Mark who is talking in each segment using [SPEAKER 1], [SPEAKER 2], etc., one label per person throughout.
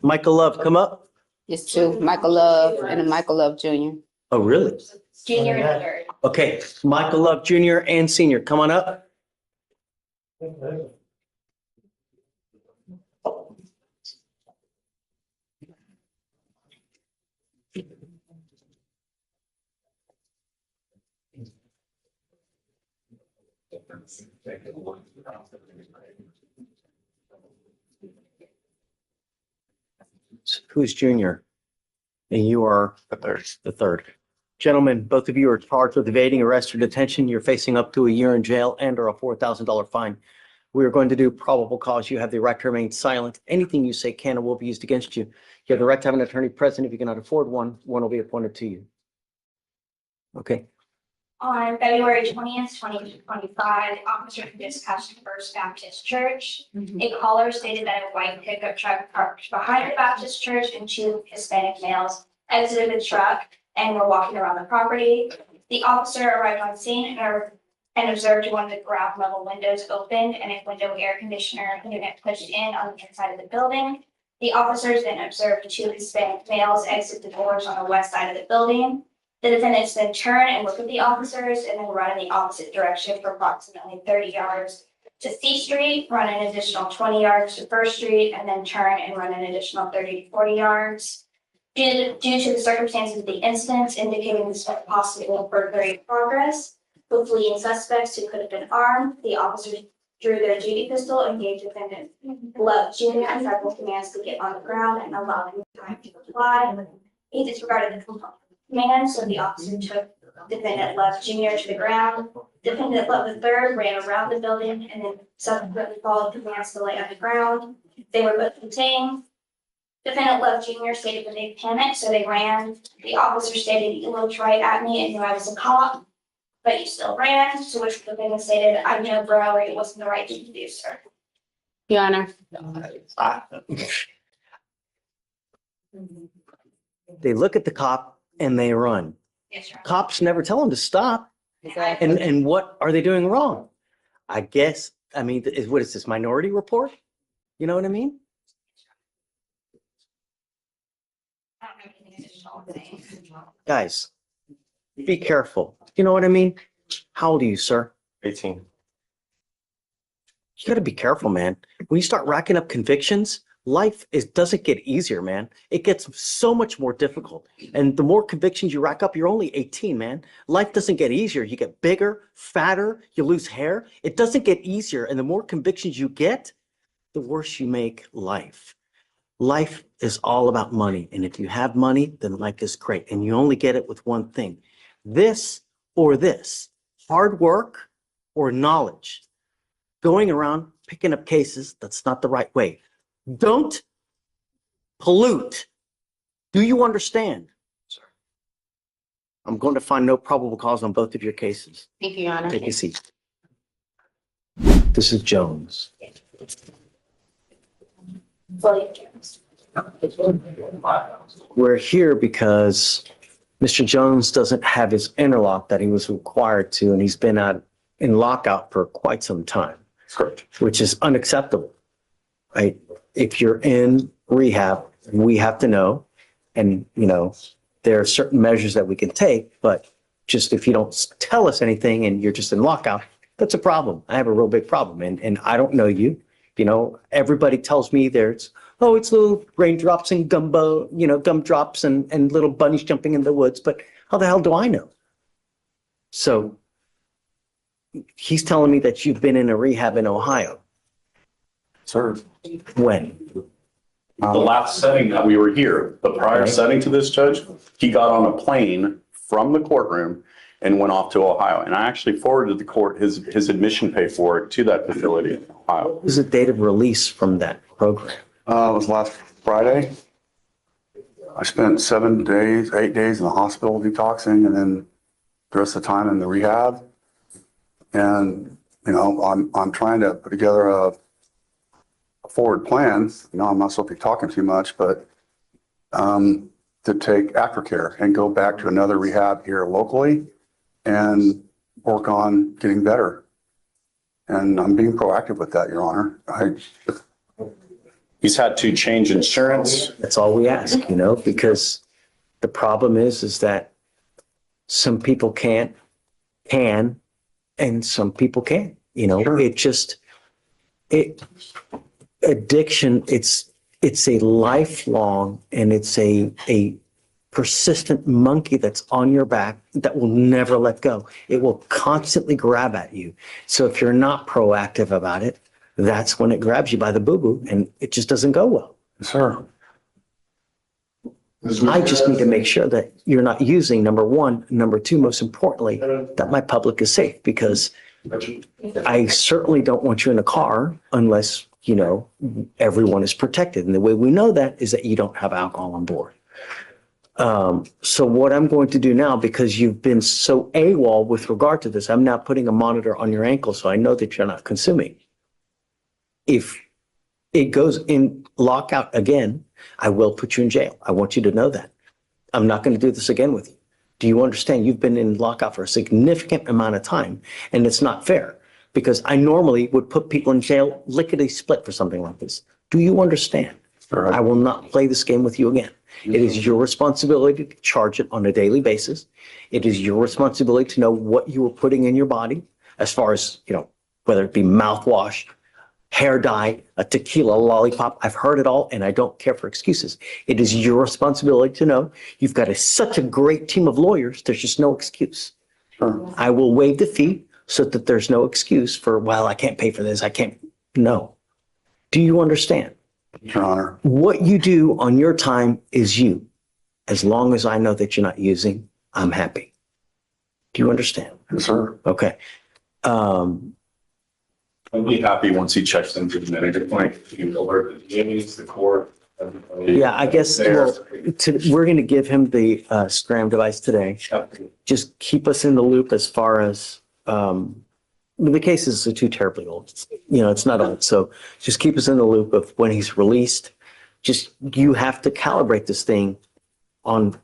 [SPEAKER 1] Michael Love, come up.
[SPEAKER 2] It's two, Michael Love and a Michael Love Jr.
[SPEAKER 1] Oh, really?
[SPEAKER 3] Junior and third.
[SPEAKER 1] Okay, Michael Love Jr. and Senior, come on up. Who's Junior? And you are the third. Gentlemen, both of you are charged with evading arrest or detention. You're facing up to a year in jail and or a $4,000 fine. We are going to do probable cause. You have the right to remain silent. Anything you say can and will be used against you. You have the right to have an attorney present. If you cannot afford one, one will be appointed to you. Okay.
[SPEAKER 3] On February 20th, 2025, officer dispatched to First Baptist Church. A caller stated that a white pickup truck parked behind the Baptist Church and two Hispanic males exited the truck and were walking around the property. The officer arrived on scene and observed one of the ground level windows opened and a window air conditioner unit pushed in on the inside of the building. The officers then observed two Hispanic males exit the doors on the west side of the building. The defendants then turn and look at the officers and then run in the opposite direction for approximately 30 yards to C Street, run an additional 20 yards to First Street, and then turn and run an additional 30 to 40 yards. Due to the circumstances of the incidents indicating this was possible burglary progress, with fleeing suspects who could have been armed, the officers drew their duty pistol and gave defendant Love Jr. several commands to get on the ground and allow him time to comply. He disregarded the command, so the officer took defendant Love Jr. to the ground. Defendant Love III ran around the building and then subsequently followed commands to lay on the ground. They were both detained. Defendant Love Jr. stated that they panicked, so they ran. The officer stated, "You looked right at me and knew I was a cop, but you still ran," to which the defendant stated, "I know, bro, it wasn't the right thing to do, sir."
[SPEAKER 2] Your Honor,
[SPEAKER 1] They look at the cop and they run.
[SPEAKER 3] Yes, sir.
[SPEAKER 1] Cops never tell them to stop.
[SPEAKER 2] exactly.
[SPEAKER 1] And what are they doing wrong? I guess, I mean, what is this, Minority Report? You know what I mean?
[SPEAKER 3] I don't have anything additional to say.
[SPEAKER 1] Guys, be careful. You know what I mean? How old are you, sir?
[SPEAKER 4] 18.
[SPEAKER 1] You gotta be careful, man. When you start racking up convictions, life doesn't get easier, man. It gets so much more difficult. And the more convictions you rack up, you're only 18, man. Life doesn't get easier. You get bigger, fatter, you lose hair. It doesn't get easier. And the more convictions you get, the worse you make life. Life is all about money. And if you have money, then life is great. And you only get it with one thing. This or this. Hard work or knowledge. Going around picking up cases, that's not the right way. Don't pollute. Do you understand? Sir. I'm going to find no probable cause on both of your cases.
[SPEAKER 2] Thank you, Your Honor.
[SPEAKER 1] Take a seat. This is Jones.
[SPEAKER 3] William Jones.
[SPEAKER 1] We're here because Mr. Jones doesn't have his interlock that he was required to, and he's been out in lockout for quite some time,
[SPEAKER 4] Correct.
[SPEAKER 1] which is unacceptable. Right? If you're in rehab, we have to know, and there are certain measures that we can take, but just if you don't tell us anything and you're just in lockout, that's a problem. I have a real big problem, and I don't know you. Everybody tells me it's little raindrops and gumdrops and little bunnies jumping in the woods, but how the hell do I know? So he's telling me that you've been in a rehab in Ohio.
[SPEAKER 4] Sir,
[SPEAKER 1] When?
[SPEAKER 4] the last setting that we were here, the prior setting to this judge, he got on a plane from the courtroom and went off to Ohio. And I actually forwarded the court his admission paperwork to that facility in Ohio.
[SPEAKER 1] What was the date of release from that program?
[SPEAKER 5] It was last Friday. I spent 8 days in the hospital detoxing, and then the rest of the time in the rehab. And, I'm trying to put together a forward plan. I'm not supposed to be talking too much, but to take aftercare and go back to another rehab here locally and work on getting better. And I'm being proactive with that, Your Honor.
[SPEAKER 4] He's had to change insurance.
[SPEAKER 1] That's all we ask, because the problem is that some people can, and some people can't, addiction, it's a lifelong, and it's a persistent monkey that's on your back that will never let go. It will constantly grab at you. So if you're not proactive about it, that's when it grabs you by the boo-boo, and it just doesn't go well.
[SPEAKER 5] Yes, sir.
[SPEAKER 1] I just need to make sure that you're not using, number one. Number two, most importantly, that my public is safe, because I certainly don't want you in a car unless, everyone is protected. And the way we know that is that you don't have alcohol on board. So what I'm going to do now, because you've been so AWOL with regard to this, I'm now putting a monitor on your ankle so I know that you're not consuming. If it goes in lockout again, I will put you in jail. I want you to know that. I'm not going to do this again with you. Do you understand? You've been in lockout for a significant amount of time, and it's not fair, because I normally would put people in jail lickety-split for something like this. Do you understand?
[SPEAKER 5] Sure.
[SPEAKER 1] I will not play this game with you again. It is your responsibility to charge it on a daily basis. It is your responsibility to know what you are putting in your body, as far as, whether it be mouthwash, hair dye, a tequila lollipop. I've heard it all, and I don't care for excuses. It is your responsibility to know. You've got such a great team of lawyers. There's just no excuse.
[SPEAKER 5] Sure.
[SPEAKER 1] I will waive the fee so that there's no excuse for, well, I can't pay for this. I can't. No. Do you understand?
[SPEAKER 5] Your Honor.
[SPEAKER 1] What you do on your time is you. As long as I know that you're not using, I'm happy. Do you understand?
[SPEAKER 5] Yes, sir.
[SPEAKER 1] Okay.
[SPEAKER 4] I'll be happy once he checks into the manager point. You alert the Jimmy's, the court. Everybody.
[SPEAKER 1] Yeah, I guess we're going to give him the scram device today. Just keep us in the loop as far as the cases are too terribly old. It's not old. So just keep us in the loop of when he's released. Just, you have to calibrate this thing on,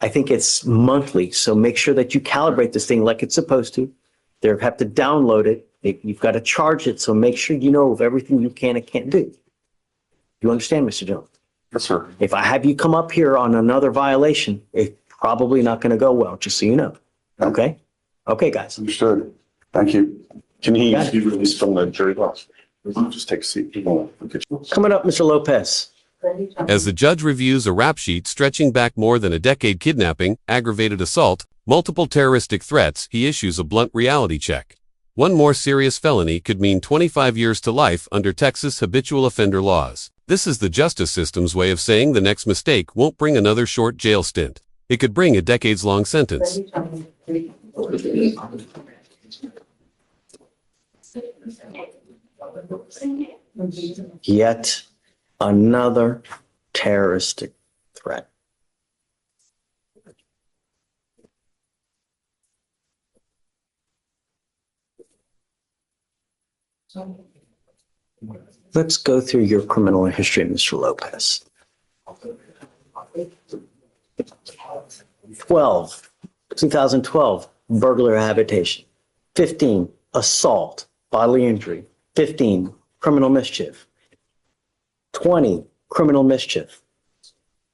[SPEAKER 1] I think it's monthly. So make sure that you calibrate this thing like it's supposed to. They have to download it. You've got to charge it. So make sure you know of everything you can and can't do. You understand, Mr. Jones?
[SPEAKER 5] Yes, sir.
[SPEAKER 1] If I have you come up here on another violation, it's probably not going to go well, just so you know. Okay? Okay, guys.
[SPEAKER 5] Understood. Thank you.
[SPEAKER 4] Can he
[SPEAKER 1] Got it.
[SPEAKER 4] be released from the jury box? Just take a seat.
[SPEAKER 1] Coming up, Mr. Lopez.
[SPEAKER 6] As the judge reviews a rap sheet stretching back more than a decade: kidnapping, aggravated assault, multiple terroristic threats, he issues a blunt reality check. One more serious felony could mean 25 years to life under Texas habitual offender laws. This is the justice system's way of saying the next mistake won't bring another short jail stint. It could bring a decades-long sentence.
[SPEAKER 1] Yet another terroristic threat. Let's go through your criminal history, Mr. Lopez. 2012, burglary habitation. 15, assault, bodily injury. 15, criminal mischief. 20, criminal mischief.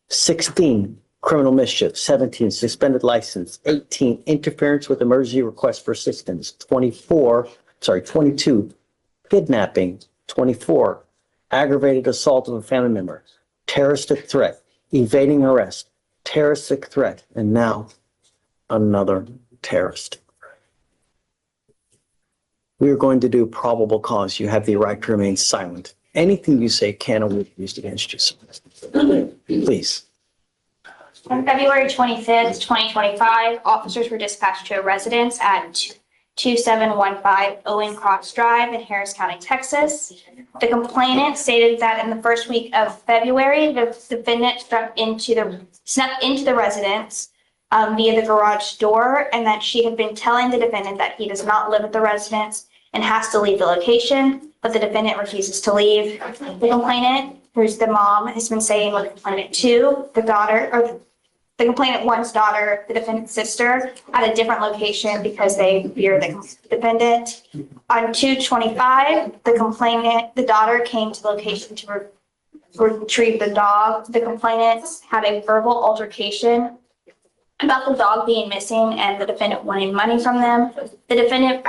[SPEAKER 1] 16, criminal mischief. 17, suspended license. 18, interference with emergency request for assistance. 22, kidnapping. 24, aggravated assault of a family member. Terroristic threat, evading arrest, terroristic threat, and now another terrorist. We are going to do probable cause. You have the right to remain silent. Anything you say can or will be used against you. Please.
[SPEAKER 3] On February 25th, 2025, officers were dispatched to a residence at 2715 Owen Cross Drive in Harris County, Texas. The complainant stated that in the first week of February, the defendant snuck into the residence via the garage door, and that she had been telling the defendant that he does not live at the residence and has to leave the location, but the defendant refuses to leave. The complainant, who's the mom, has been saying what the complainant to the daughter, or the complainant one's daughter, the defendant's sister, at a different location because they fear the defendant. On 2/25, the daughter came to the location to retrieve the dog. The complainants had a verbal altercation about the dog being missing and the defendant wanting money from them. The defendant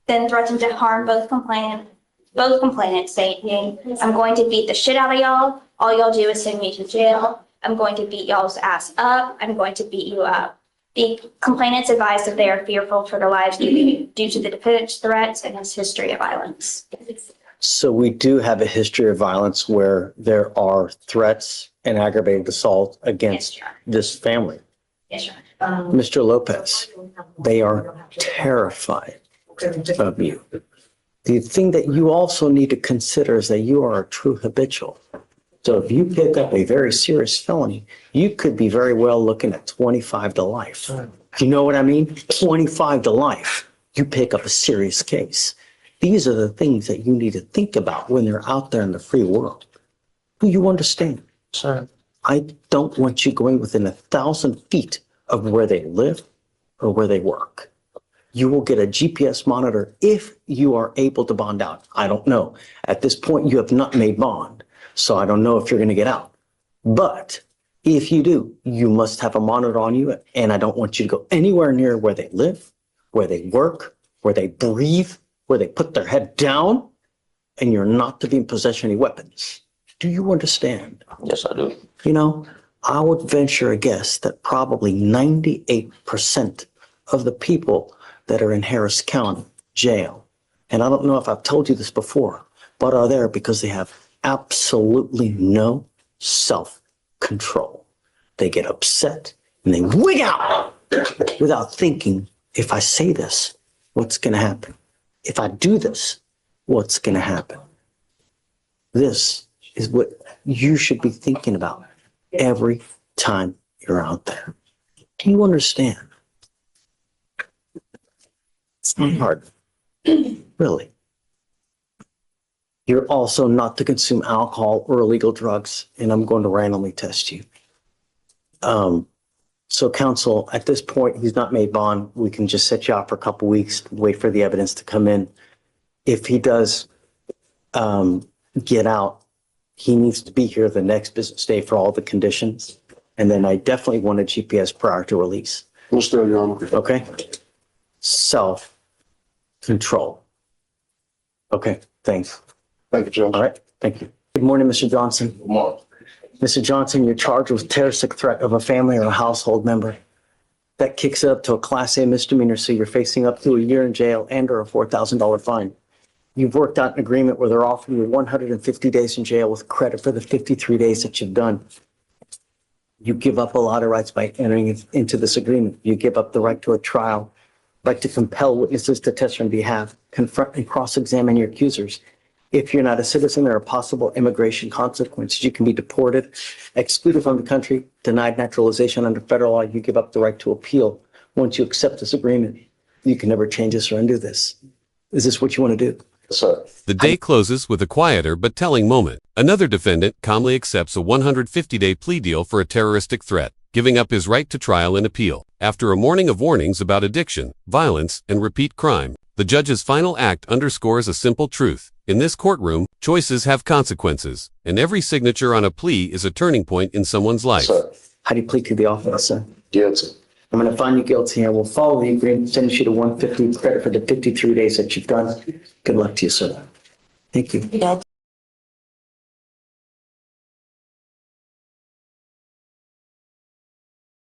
[SPEAKER 3] then threatened to harm both complainants, saying, "I'm going to beat the shit out of y'all. All y'all do is send me to jail. I'm going to beat y'all's ass up. I'm going to beat you up." The complainants advised that they are fearful for their lives due to the defendant's threats and his history of violence.
[SPEAKER 1] So we do have a history of violence where there are threats and aggravated assault against
[SPEAKER 3] Yes, Your Honor.
[SPEAKER 1] this family.
[SPEAKER 3] Yes, Your Honor.
[SPEAKER 1] Mr. Lopez, they are terrified of you. The thing that you also need to consider is that you are a true habitual. So if you pick up a very serious felony, you could be very well looking at 25 to life. You know what I mean? 25 to life. You pick up a serious case. These are the things that you need to think about when they're out there in the free world. Do you understand?
[SPEAKER 7] Sir.
[SPEAKER 1] I don't want you going within 1,000 feet of where they live or where they work. You will get a GPS monitor if you are able to bond out. I don't know. At this point, you have not made bond, so I don't know if you're going to get out. But if you do, you must have a monitor on you, and I don't want you to go anywhere near where they live, where they work, where they breathe, where they put their head down, and you're not to be in possession of any weapons. Do you understand?
[SPEAKER 7] Yes, I do.
[SPEAKER 1] You know, I would venture a guess that probably 98% of the people that are in Harris County jail, and I don't know if I've told you this before, but are there because they have absolutely no self-control. They get upset and they wig out without thinking, if I say this, what's going to happen? If I do this, what's going to happen? This is what you should be thinking about every time you're out there. Do you understand? It's not hard. Really. You're also not to consume alcohol or illegal drugs, and I'm going to randomly test you. So counsel, at this point, he's not made bond. We can just set you out for a couple weeks, wait for the evidence to come in. If he does get out, he needs to be here the next business day for all the conditions. And then I definitely want a GPS prior to release.
[SPEAKER 5] Understood, Your Honor.
[SPEAKER 1] Okay? Self-control. Okay, thanks.
[SPEAKER 5] Thank you, Judge.
[SPEAKER 1] All right, thank you. Good morning, Mr. Johnson.
[SPEAKER 5] Good morning.
[SPEAKER 1] Mr. Johnson, you're charged with terroristic threat of a family or a household member. That kicks it up to a Class A misdemeanor, so you're facing up to a year in jail and or a $4,000 fine. You've worked out an agreement where they're offering you 150 days in jail with credit for the 53 days that you've done. You give up a lot of rights by entering into this agreement. You give up the right to a trial, right to compel witnesses to testify on behalf, confront and cross-examine your accusers. If you're not a citizen, there are possible immigration consequences. You can be deported, excluded from the country, denied naturalization under federal law. You give up the right to appeal. Once you accept this agreement, you can never change this or undo this. Is this what you want to do?
[SPEAKER 5] Yes, sir.
[SPEAKER 6] The day closes with a quieter but telling moment. Another defendant calmly accepts a 150-day plea deal for a terroristic threat, giving up his right to trial and appeal. After a morning of warnings about addiction, violence, and repeat crime, the judge's final act underscores a simple truth. In this courtroom, choices have consequences, and every signature on a plea is a turning point in someone's life.
[SPEAKER 5] Sir.
[SPEAKER 1] How do you plead to the offense, sir?
[SPEAKER 5] Guilty.
[SPEAKER 1] I'm going to find you guilty and we'll follow the agreement, sentence you to 150 credit for the 53 days that you've done. Good luck to you, sir. Thank you.